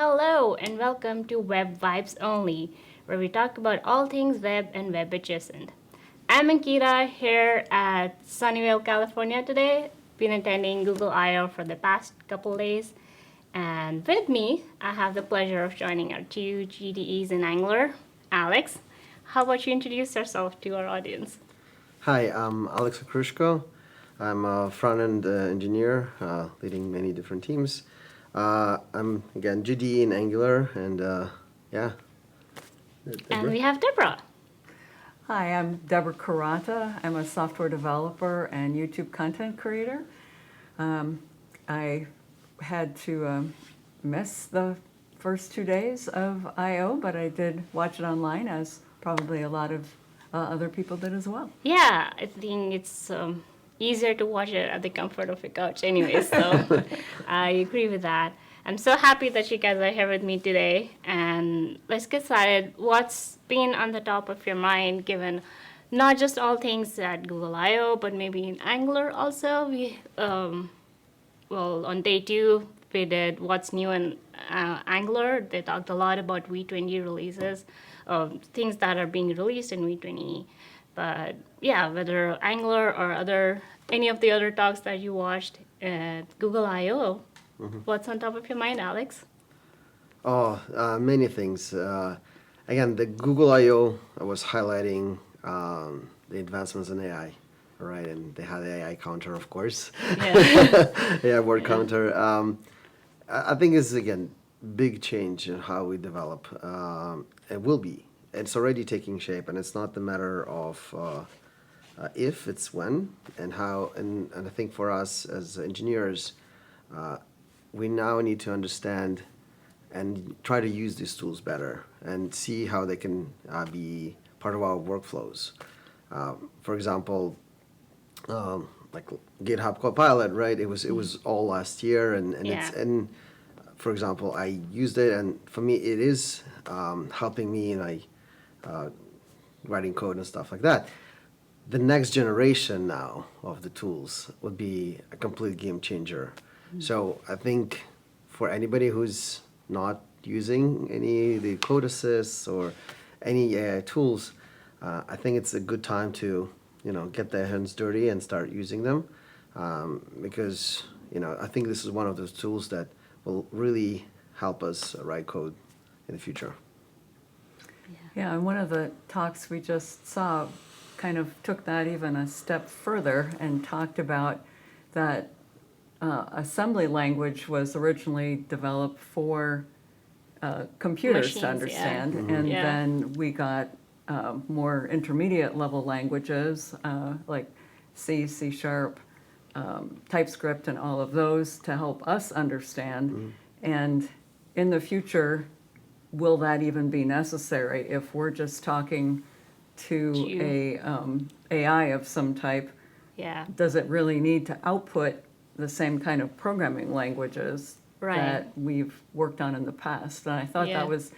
Hello, and welcome to Web Vibes Only, where we talk about all things web and web adjacent. I'm Ankita here at Sunnyvale, California today. Been attending Google I/O for the past couple days, and with me, I have the pleasure of joining our two GDEs in Angular. Alex, how about you introduce yourself to our audience? Hi, I'm Alex Okrushko. I'm a front-end engineer leading many different teams. I'm, again, GDE in Angular, and yeah. And Deborah? we have Deborah. Hi, I'm Deborah Kurata. I'm a software developer and YouTube content creator. I had to miss the first 2 days of I/O, but I did watch it online, as probably a lot of other people did as well. Yeah, I think it's easier to watch it at the comfort of your couch anyway, so I agree with that. I'm so happy that you guys are here with me today, and let's get started. What's been on the top of your mind, given not just all things at Google I/O, but maybe in Angular also? On day two, we did what's new in Angular. They talked a lot about V20 releases, things that are being released in V20. But yeah, whether Angular or any of the other talks that you watched at Google I/O, what's on top of your mind, Alex? Many things. Again, the Google I/O was highlighting the advancements in AI, right? And they had the AI counter, of course. Yeah. Yeah, word counter. I think it's, again, big change in how we develop. It will be. It's already taking shape, and it's not the matter of if, it's when and how. And I think for us as engineers, we now need to understand and try to use these tools better and see how they can be part of our workflows. For example, like GitHub Copilot, right? It was all last year, and for example, I used it, and for me, it is helping me in writing code and stuff like that. The next generation now of the tools would be a complete game changer. So I think for anybody who's not using any of the code assists or any AI tools, I think it's a good time to get their hands dirty and start using them, because I think this is one of those tools that will really help us write code in the future. Yeah, and one of the talks we just saw kind of took that even a step further and talked about that assembly language was originally developed for computers Machines, to yeah. understand, Mm-hmm. and Yeah. then we got more intermediate level languages like C, C Sharp, TypeScript, and all of those to help us understand. And in the future, will that even be necessary if we're just talking to a AI of some type? Yeah. Does it really need to output the same kind of programming languages Right. that we've worked on in the past? And I thought Yeah. that was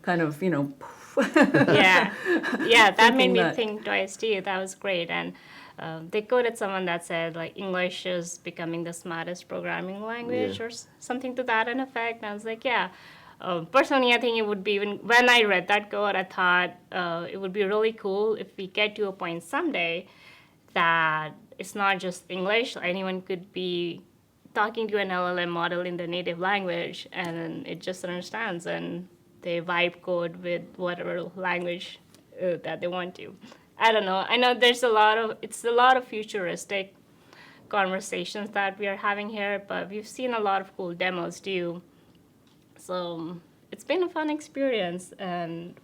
kind of, Yeah, yeah, that made Thinking me that- think twice too. That was great, and they quoted someone that said like English is becoming the smartest programming language Yeah. or something to that in effect. And I was like, yeah. Personally, I think it would be, even when I read that quote, I thought it would be really cool if we get to a point someday that it's not just English. Anyone could be talking to an LLM model in the native language, and it just understands, and they vibe code with whatever language that they want to. I don't know. I know it's a lot of futuristic conversations that we are having here, but we've seen a lot of cool demos too. So it's been a fun experience, and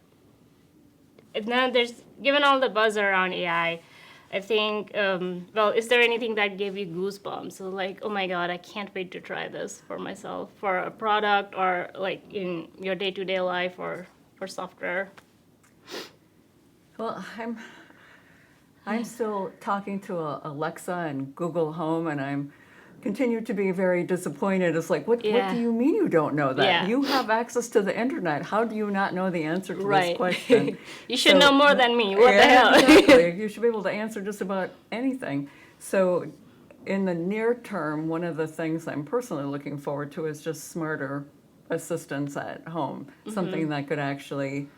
now given all the buzz around AI, I think, is there anything that gave you goosebumps? So like, oh my God, I can't wait to try this for myself, for a product, or like in your day-to-day life, or for software? Well, I'm still talking to Alexa and Google Home, and I'm continue to be very disappointed. It's like, what do you mean you don't know that? Yeah. You have access to the internet. How do you not know the answer to this Right. question? You should So- know more than me. What the Yeah, hell? exactly. You should be able to answer just about anything. So in the near term, one of the things I'm personally looking forward to is just smarter assistance at home, something that could actually,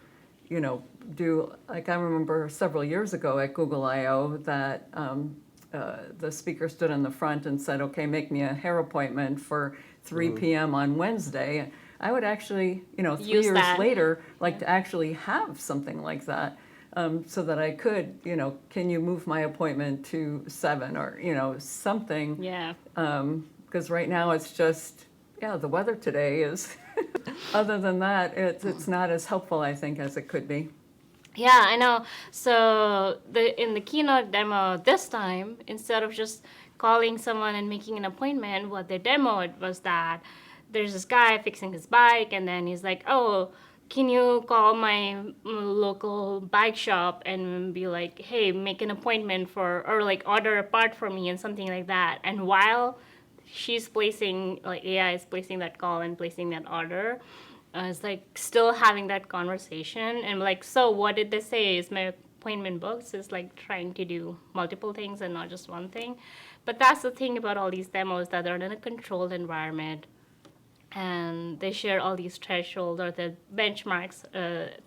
do, like I remember several years ago at Google I/O that the speaker stood in the front and said, okay, make me a hair appointment for 3 p.m. on Wednesday. I would actually, 3 Use years that. later, like to actually have something like that. So that I could, can you move my appointment to 7 or, something. Yeah. Because right now it's just, the weather today is, other than that, it's not as helpful, I think, as it could be. Yeah, I know. So in the keynote demo this time, instead of just calling someone and making an appointment, what they demoed was that there's this guy fixing his bike, and then he's like, "Oh, can you call my local bike shop and be like, hey, make an appointment or like order a part for me," and something like that. And while she's placing, like AI is placing that call and placing that order, it's like still having that conversation and like, so what did they say? Is my appointment booked? So it's like trying to do multiple things and not just one thing. But that's the thing about all these demos, that they're in a controlled environment and they share all these thresholds or the benchmarks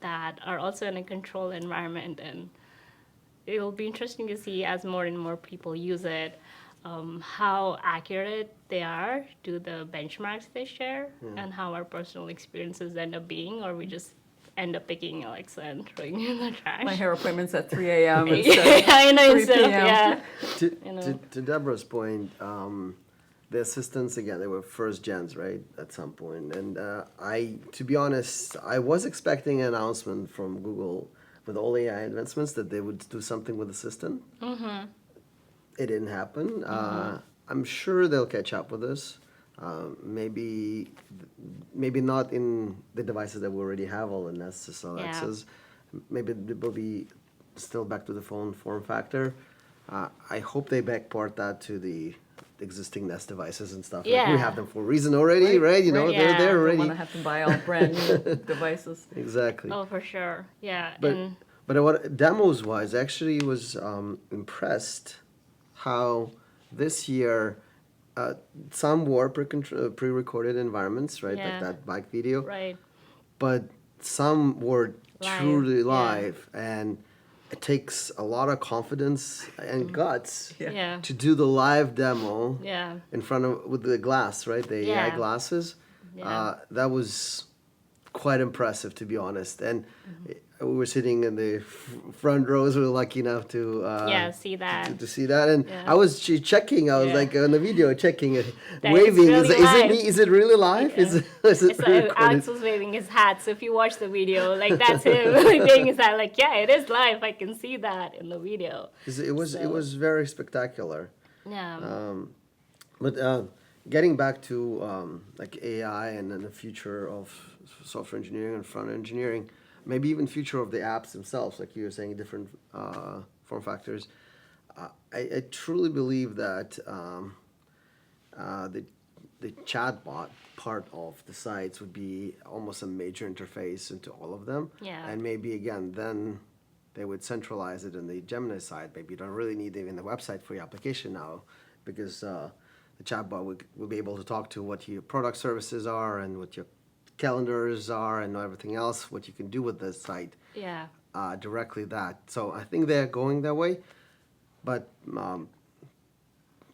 that are also in a controlled environment. And it'll be interesting to see as more and more people use it, how accurate they are to the benchmarks they share, and how our personal experiences end up being, or we just end up picking Alexa and throwing it in the trash. My hair appointment's at 3 a.m. instead I know, of 3 instead of, p.m. yeah. To Deborah's point, the assistants, again, they were first gens, right, at some point. And to be honest, I was expecting an announcement from Google with all AI advancements that they would do something with Assistant. It didn't happen. I'm sure they'll catch up with us. Maybe not in the devices that we already have, all the Nest Alexas. Maybe it will be still back to the phone form factor. I hope they backport that to the existing Nest devices and stuff. Like, we Yeah. have them for a reason already, right? You know, Right. they're there Don't already. want to have to buy all brand new devices. Exactly. Oh, for sure. Yeah. But what demos wise, actually was impressed how this year some were pre-recorded environments, right? Yeah. Like that bike video. Right. But some were Live, truly yeah. live, and it takes a lot of confidence and guts Yeah. to do the live demo Yeah. in front of with the glass, right? The AI Yeah. glasses. Yeah. That was quite impressive, to be honest. And we were sitting in the front rows. We were lucky enough to See that. to see that. And Yeah. I was checking. I was Yeah. like on the video checking it, That waving. it's really Is it live. me? Is it really live? Yeah. Is it It's like pre-recorded? Alex was waving his hat, so if you watch the video, like that's him waving his hat, like, yeah, it is live. I can see that in the video. It was very spectacular. Yeah. But getting back to like AI and then the future of software engineering and front engineering, maybe even future of the apps themselves, like you were saying, different form factors. I truly believe that the chatbot part of the sites would be almost a major interface into all of them. Yeah. And maybe again, then they would centralize it in the Gemini side. Maybe you don't really need even the website for your application now, because the chatbot will be able to talk to what your product services are and what your calendars are and everything else, what you can do with the site Yeah. directly that. So I think they're going that way. But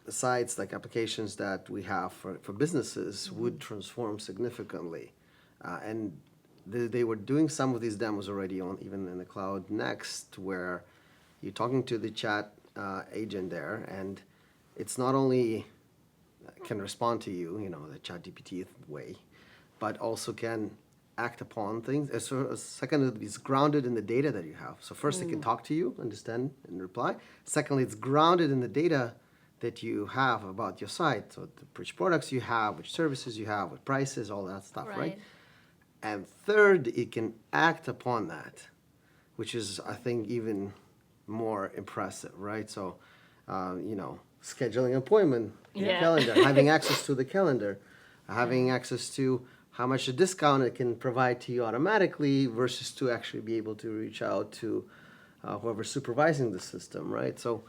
sites like applications that we have for businesses would transform significantly. And they were doing some of these demos already on even in the Cloud Next, where you're talking to the chat agent there, and it's not only can respond to you, the chat GPT way, but also can act upon things. Second, it's grounded in the data that you have. So first, it can talk to you, understand, and reply. Secondly, it's grounded in the data that you have about your site. So which products you have, which services you have, what prices, all that stuff, right? And third, it can act upon that, which is, I think, even more impressive, right? So, scheduling an appointment, Yeah. calendar, having access to the calendar, having access to how much a discount it can provide to you automatically versus to actually be able to reach out to whoever's supervising the system, right? So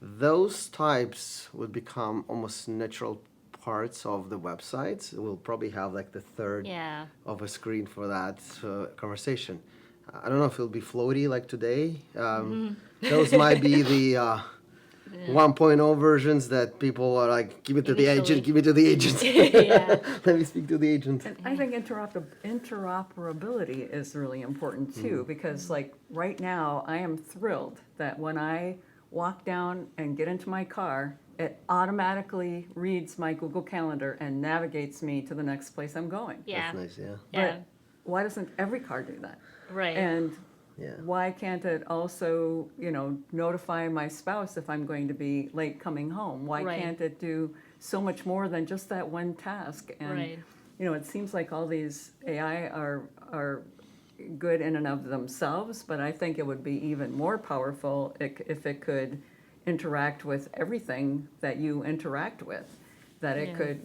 those types would become almost natural parts of the websites. We'll probably have like the third Yeah. of a screen for that conversation. I don't know if it'll be floaty like today. Those might be the 1.0 versions that people are like, give it to the Initially. agent, give it to the agent. Yeah. Let me speak to the agent. And I think interoperability is really important too, because like right now, I am thrilled that when I walk down and get into my car, it automatically reads my Google Calendar and navigates me to the next place I'm going. Yeah. That's nice, yeah. Yeah. But why doesn't every car do that? Right. And Yeah. why can't it also, notify my spouse if I'm going to be late coming home? Why Right. can't it do so much more than just that one task? And, Right. it seems like all these AI are good in and of themselves, but I think it would be even more powerful if it could interact with everything that you interact with. That it Yeah. could,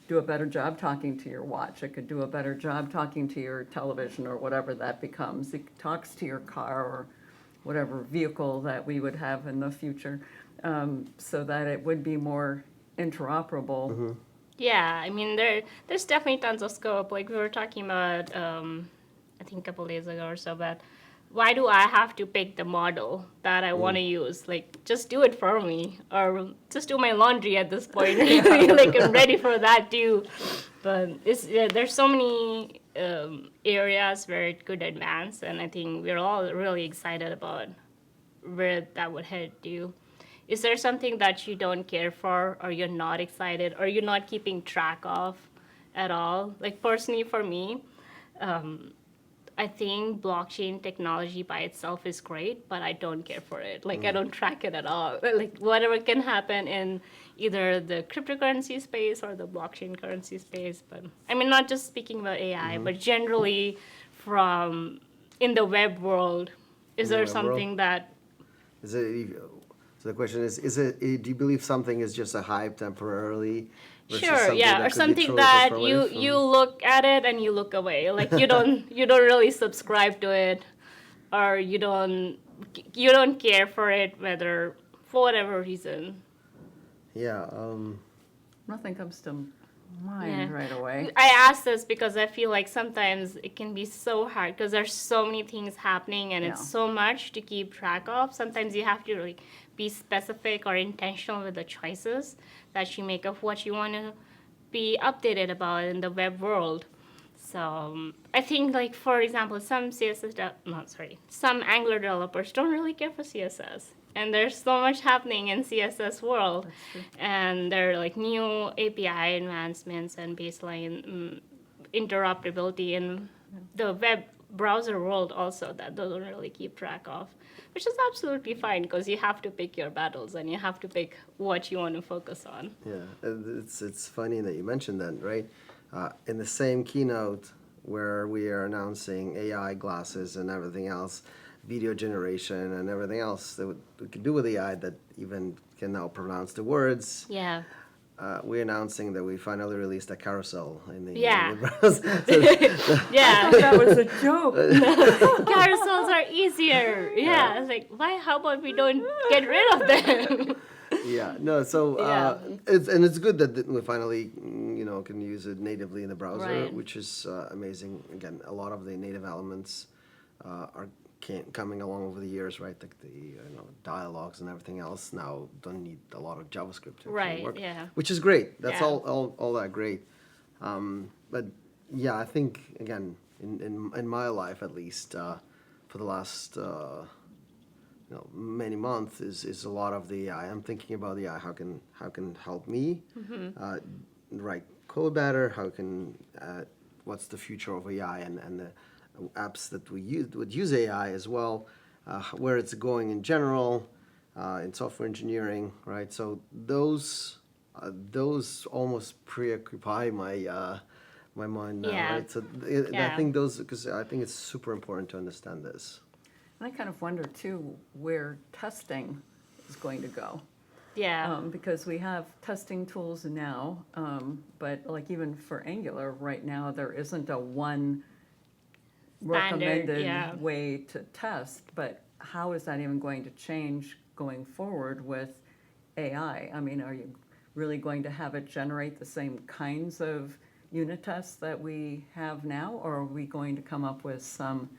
do a better job talking to your watch. It could do a better job talking to your television or whatever that becomes. It talks to your car or whatever vehicle that we would have in the future, so that it would be more interoperable. Yeah, I mean, there's definitely tons of scope. Like we were talking about, I think a couple days ago or so, but why do I have to pick the model that I want to use? Like, just do it for me, or just do my laundry at this point. Like, I'm ready for that too. But there's so many areas where it could advance, and I think we're all really excited about where that would head to. Is there something that you don't care for, or you're not excited, or you're not keeping track of at all? Like personally for me, I think blockchain technology by itself is great, but I don't care for it. Like I don't track it at all. Like whatever can happen in either the cryptocurrency space or the blockchain currency space. But I mean, not just speaking about AI, but generally from in the web world, is In the there web something that Is it, so the question is it, do you believe something is just a hype temporarily? Versus sure, something yeah, that or could be something truly that transformative? you look at it and you look away. Like you don't really subscribe to it, or you don't care for it, whether for whatever reason. Yeah, Nothing comes to mind Yeah. right away. I ask this because I feel like sometimes it can be so hard because there's so many things happening and it's Yeah. so much to keep track of. Sometimes you have to really be specific or intentional with the choices that you make of what you want to be updated about in the web world. So I think, like for example, some Angular developers don't really care for CSS, and there's so much happening in CSS world, and there are like new API advancements and baseline interoperability in the web browser world also that they don't really keep track of, which is absolutely fine because you have to pick your battles and you have to pick what you want to focus on. yeah. It's funny that you mentioned that, right? In the same keynote where we are announcing AI glasses and everything else, video generation and everything else that we can do with AI that even can now pronounce the words. Yeah. We're announcing that we finally released a carousel in the, Yeah. in the browser. Yeah. That was a joke. Carousels are easier. Yeah. It's like, why? How about we don't get rid of them? Yeah, no, so Yeah. it's good that we finally can use it natively in the browser, Right. which is amazing. Again, a lot of the native elements are coming along over the years, right? Like the dialogues and everything else now don't need a lot of JavaScript to actually Right, work, yeah. which is great. That's Yeah. all that great. But yeah, I think again in my life at least for the last many months is a lot of the AI. I'm thinking about the AI. How can help me write code better? How can what's the future of AI and the apps that would use AI as well? Where it's going in general in software engineering, right? So those almost preoccupy my my mind now, Yeah. right? So Yeah. I think those because I think it's super important to understand this. And I kind of wonder too where testing is going to go. Yeah. Because we have testing tools now, but like even for Angular right now, there isn't a one recommended yeah. way to test. But how is that even going to change going forward with AI? I mean, really going to have it generate the same kinds of unit tests that we have now, or are we going to come up with some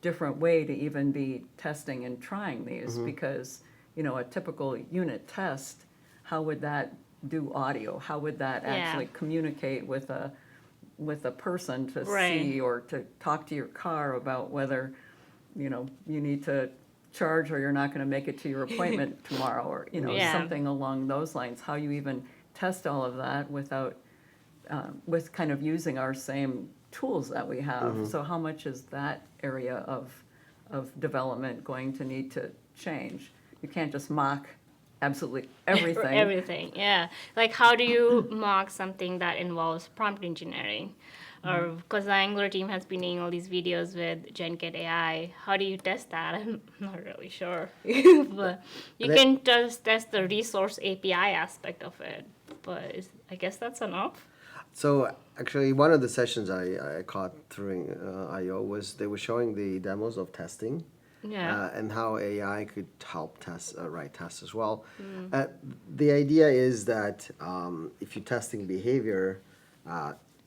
different way to even be testing and trying these? Because, you know, a typical unit test, how would that do audio? How would that actually communicate with a person to see or to talk to your car about whether, you know, you need to charge or you're not going to make it to your appointment tomorrow, or, you know, something along those lines? How you even test all of that without, with kind of using our same tools that we have. So how much is that area of development going to need to change? You can't just mock absolutely everything. Everything, yeah. Like, how do you mock something that involves prompt engineering? Or because the Angular team has been doing all these videos with GenKit AI, how do you test that? I'm not really sure. But you can just test the resource API aspect of it. But I guess that's enough. So actually, one of the sessions I caught during I/O was they were showing the demos of testing, and how AI could help write tests as well. The idea is that if you're testing behavior,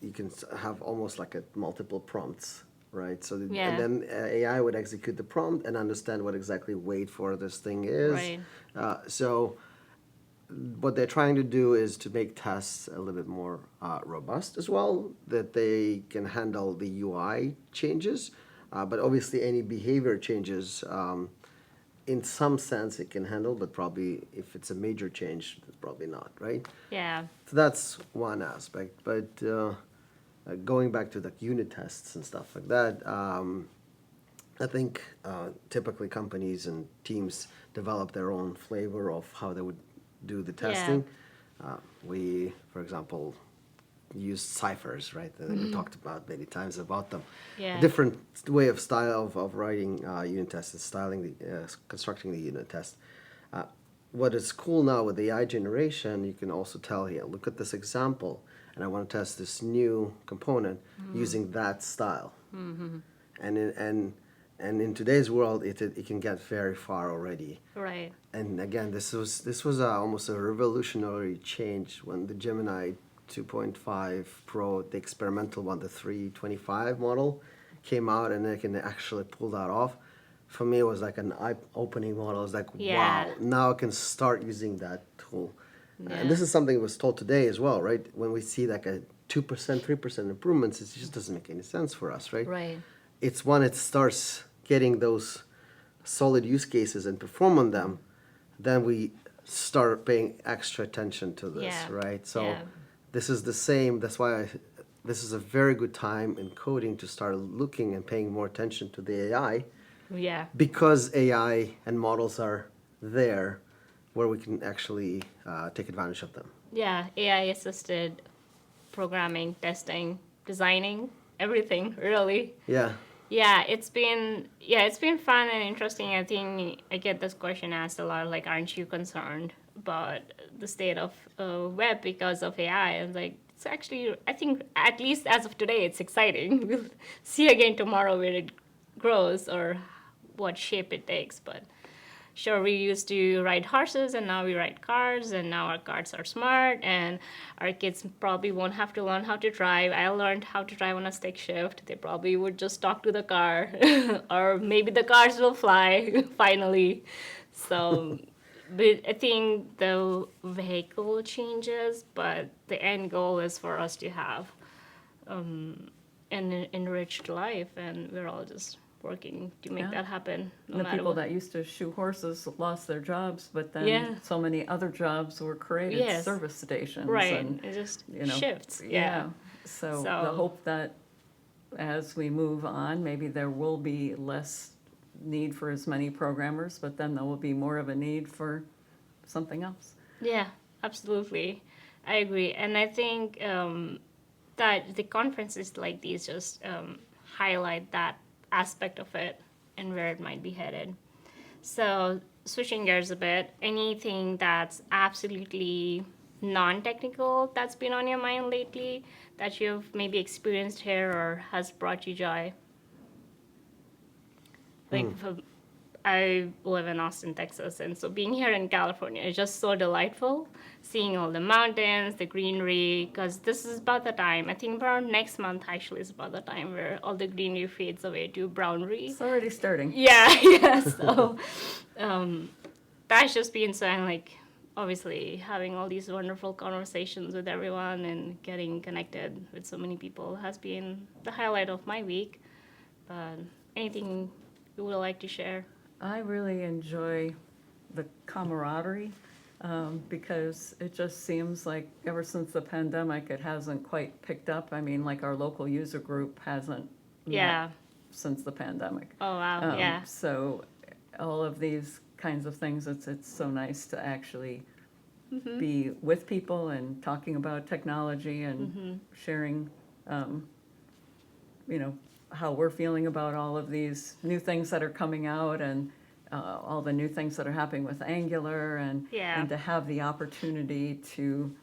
you can have almost like a multiple prompts, right? So and then AI would execute the prompt and understand what exactly wait for this thing is. Right. So what they're trying to do is to make tests a little bit more robust as well, that they can handle the UI changes, but obviously any behavior changes, in some sense it can handle, but probably if it's a major change, probably not, right? Yeah. So that's one aspect, but going back to the unit tests and stuff like that, I think typically companies and teams develop their own flavor of how they would do the testing. We, for example, use ciphers, right? We talked about many times about them. A different way of style of writing unit tests is constructing the unit test. What is cool now with AI generation, you can also tell here, look at this example, and I want to test this new component using that style. And in today's world, it can get very far already. Right. And again, this was almost a revolutionary change when the Gemini 2.5 Pro, the experimental one, the 325 model, came out, and they can actually pull that off. For me, it was like an eye-opening model. I was like, wow, now I can start using that tool. And this is something that was told today as well, right? When we see like a 2%, 3% improvements, it just doesn't make any sense for us, right? Right. It's when it starts getting those solid use cases and perform on them, then we start paying extra attention to this, right? So this is the same. That's why this is a very good time in coding to start looking and paying more attention to the AI. Yeah. Because AI and models are there where we can actually take advantage of them. Yeah, AI assisted programming, testing, designing, everything, really. Yeah. Yeah, it's been fun and interesting. I think I get this question asked a lot, like, aren't you concerned about the state of web because of AI? And like, it's actually, I think at least as of today, it's exciting. We'll see again tomorrow where it grows or what shape it takes. But sure, we used to ride horses, and now we ride cars, and now our cars are smart, and our kids probably won't have to learn how to drive. I learned how to drive on a stick shift. They probably would just talk to the car, or maybe the cars will fly finally. So, but I think the vehicle changes, but the end goal is for us to have an enriched life, and we're all just working to make that happen. The people that used to shoe horses lost their jobs, but then so many other jobs were created, service stations. Right, and, it just you know, shifts. So the hope that as we move on, maybe there will be less need for as many programmers, but then there will be more of a need for something else. Yeah, absolutely. I agree. And I think that the conferences like these just highlight that aspect of it and where it might be headed. So switching gears a bit, anything that's absolutely non-technical that's been on your mind lately that you've maybe experienced here or has brought you joy? Like, I live in Austin, Texas, and so being here in California is just so delightful. Seeing all the mountains, the greenery, because this is about the time. I think around next month actually is about the time where all the greenery fades away to brownery. It's already starting. Yeah, yeah. So that's just been so I'm like obviously having all these wonderful conversations with everyone and getting connected with so many people has been the highlight of my week. But anything you would like to share? I really enjoy the camaraderie because it just seems like ever since the pandemic, it hasn't quite picked up. I mean, like our local user group hasn't met Yeah. since the pandemic. Oh wow. Yeah. So all of these kinds of things, it's so nice to actually be with people and talking about technology and sharing, you know, how we're feeling about all of these new things that are coming out and all the new things that are happening with Angular and Yeah. to have the opportunity to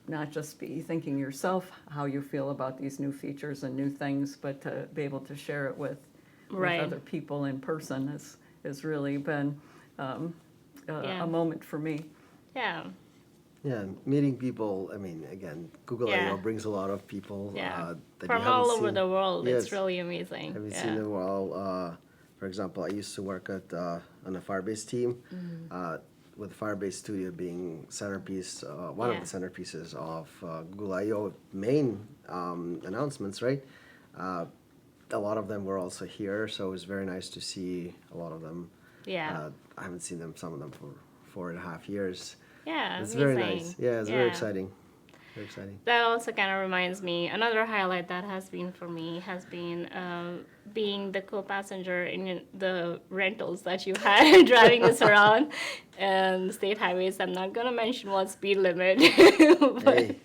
not just be thinking yourself how you feel about these new features and new things, but to be able to share it with Right. other people in person has really been Yeah. a moment for me. Yeah. Yeah, meeting people. I mean, again, Google Yeah. I/O brings a lot of people Yeah. that From you haven't all over seen. the world. Yes, It's really amazing. haven't Yeah. seen them all. For example, I used to work at on a Firebase team, with Firebase Studio being centerpiece, one of Yeah. the centerpieces of Google I/O main announcements. Right, a lot of them were also here, so it was very nice to see a lot of them. Yeah. I haven't seen them, some of them, for 4.5 years. Yeah. It's amazing. very nice. Yeah, it's very exciting. Very exciting. That also kind of reminds me, another highlight that has been for me has been being the co-passenger in the rentals that you had driving us around and state highways. I'm not going to mention what speed limit. but, Hey.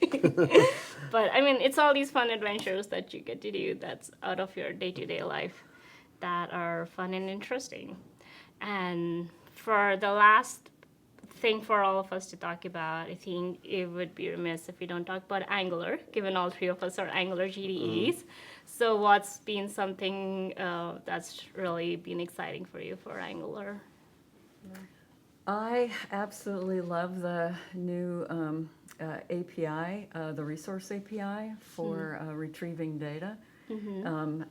but I mean, it's all these fun adventures that you get to do that's out of your day-to-day life that are fun and interesting. And for the last thing for all of us to talk about, I think it would be remiss if we don't talk about Angular, given all three of us are Angular GDEs. So what's been something that's really been exciting for you for Angular? I absolutely love the new API, the resource API for retrieving data.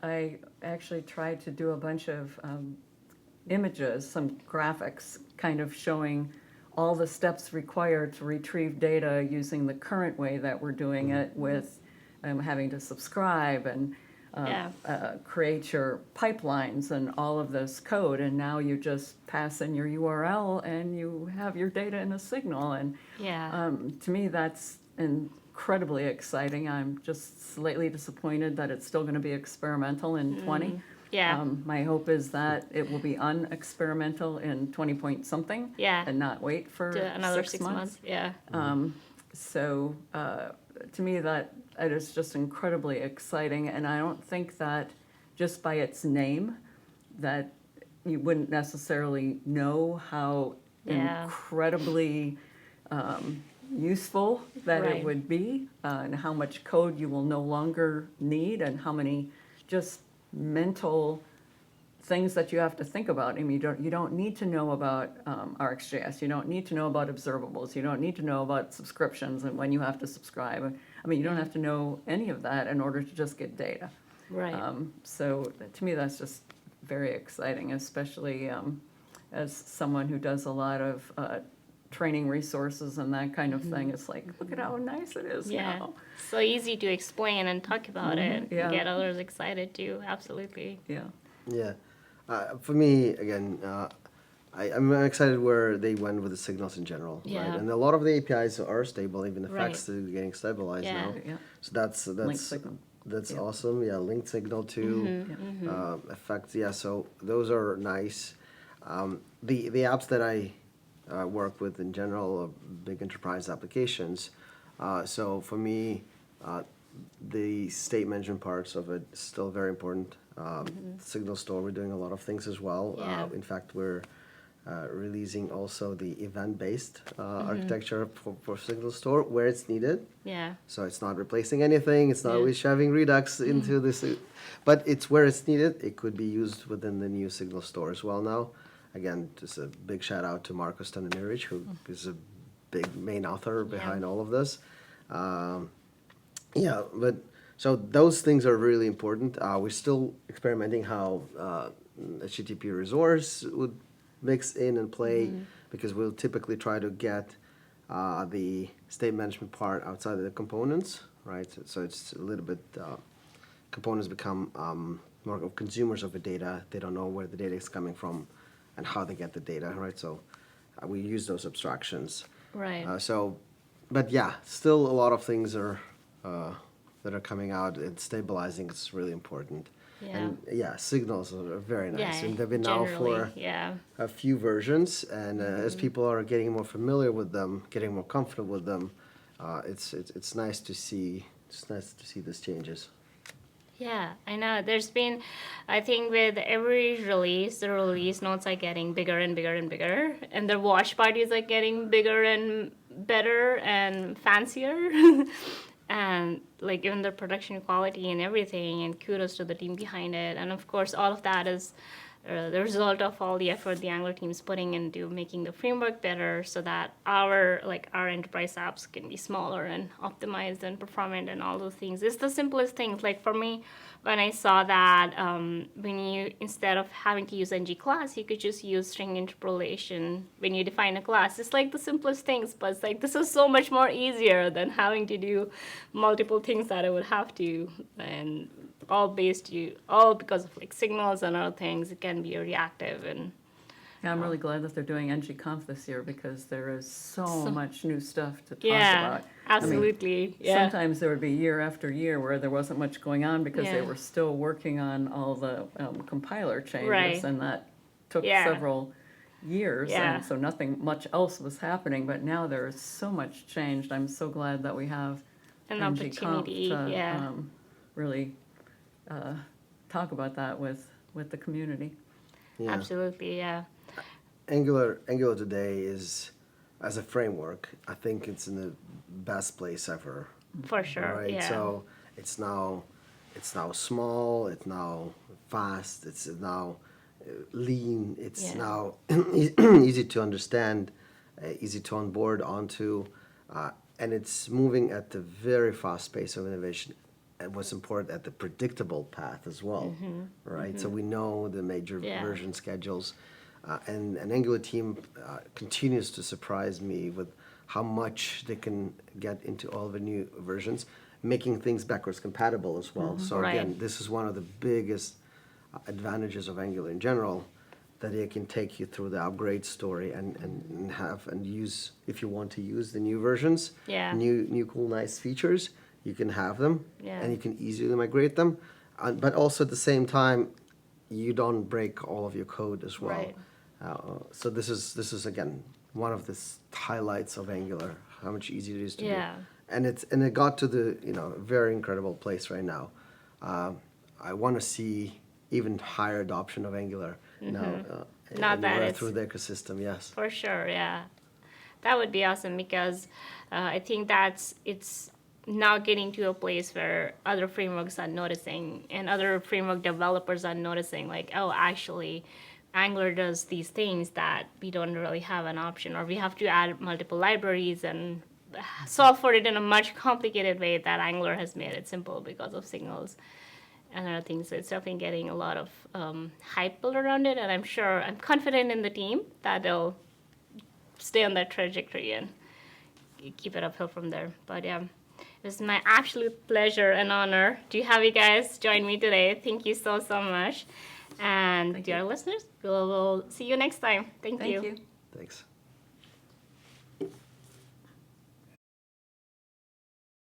I actually tried to do a bunch of images, some graphics, kind of showing all the steps required to retrieve data using the current way that we're doing it with having to subscribe and create your pipelines and all of this code. And now you just pass in your URL and you have your data in a signal. And Yeah. to me, that's incredibly exciting. I'm just slightly disappointed that it's still going to be experimental in 20. Yeah. My hope is that it will be unexperimental in 20 point something. Yeah. And not wait for To another 6 months. Yeah. So to me, that it is just incredibly exciting. And I don't think that just by its name that you wouldn't necessarily know how Yeah. incredibly useful that Right. it would be and how much code you will no longer need and how many just mental things that you have to think about. I mean, you don't need to know about RxJS. You don't need to know about observables. You don't need to know about subscriptions and when you have to subscribe. I mean, you don't have to know any of that in order to just get data. Right. So to me, that's just very exciting, especially as someone who does a lot of training resources and that kind of thing. It's like, look at how nice it is Yeah. now. So easy to explain and talk about it. Yeah. Get others excited too. Absolutely. Yeah. Yeah. For me, again, I'm excited where they went with the signals in general, Yeah. right? And a lot of the APIs are stable, even the Right. facts are getting stabilized Yeah. now. Yeah. So that's signal. that's Yeah. awesome. Yeah, linked signal too. Effects. Yeah, so those are nice. The apps that I work with in general are big enterprise applications. So for me, the state management parts of it is still very important. Signal store, we're doing a lot of things as well. Yeah. In fact, we're releasing also the event-based architecture for Signal Store where it's needed. Yeah. So it's not replacing anything. It's not Yeah. always shoving Redux into this, but it's where it's needed. It could be used within the new Signal Store as well now. Again, just a big shout out to Marko Stanimirovic, who is a big main author behind all of this. Yeah, but so those things are really important. We're still experimenting how HTTP resource would mix in and play because we'll typically try to get the state management part outside of the components, right? So it's a little bit, components become more of consumers of the data. They don't know where the data is coming from and how they get the data, right? So we use those abstractions. Right. But yeah, still a lot of things are that are coming out and stabilizing is really important. Yeah. And yeah, signals are very nice. Yeah, And they've been now for yeah. a few versions, and as people are getting more familiar with them, getting more comfortable with them, it's nice to see. It's nice to see these changes. Yeah, I know. There's been, I think with every release, the release notes are getting bigger and bigger and bigger, and the watch parties are getting bigger and better and fancier. And like even the production quality and everything, and kudos to the team behind it. And of course, all of that is the result of all the effort the Angular team's putting into making the framework better, so that our enterprise apps can be smaller and optimized and performant and all those things. It's the simplest things. Like for me, when I saw that when you, instead of having to use ng class, you could just use string interpolation when you define a class. It's like the simplest things, but it's like this is so much more easier than having to do multiple things that I would have to, and all because of like signals and other things. It can be reactive and Yeah, I'm really glad that they're doing ngconf this year because there is so much new stuff to talk yeah, about. absolutely. Yeah. Sometimes there would be year after year where there wasn't much going on because they Yeah. were still working on all the compiler changes, Right. and that took Yeah. several years, Yeah. and so nothing much else was happening. But now there is so much changed. I'm so glad that we have An ngconf opportunity, to yeah. really talk about that with the community. Yeah. Absolutely, yeah. Angular today is, as a framework, I think it's in the best place ever. For sure, Right. yeah. So it's now small. It's now fast. It's now lean. It's Yeah. now easy to understand, easy to onboard onto, and it's moving at the very fast pace of innovation. And what's important, at the predictable path as well, right? So we know the major Yeah. version schedules, and an Angular team continues to surprise me with how much they can get into all the new versions, making things backwards compatible as well. So Right. again, this is one of the biggest advantages of Angular in general, that it can take you through the upgrade story and have and use, if you want to use the new versions, Yeah. new cool nice features, you can have them, Yeah. and you can easily migrate them, but also at the same time, you don't break all of your code as well. Right. So this is again one of the highlights of Angular, how much easier it is to Yeah. do, and it got to the very incredible place right now. I want to see even higher adoption of Angular now. Not that anywhere it's- through the ecosystem, yes. For sure, yeah. That would be awesome because I think it's now getting to a place where other frameworks are noticing and other framework developers are noticing, like, oh, actually, Angular does these things that we don't really have an option, or we have to add multiple libraries and solve for it in a much complicated way that Angular has made it simple because of signals and other things. So it's definitely getting a lot of hype built around it, and I'm confident in the team that they'll stay on that trajectory and keep it uphill from there. But yeah, it was my absolute pleasure and honor to have you guys join me today. Thank you so much. And Thank dear you. listeners, we'll see you next time. Thank Thank you. Thanks.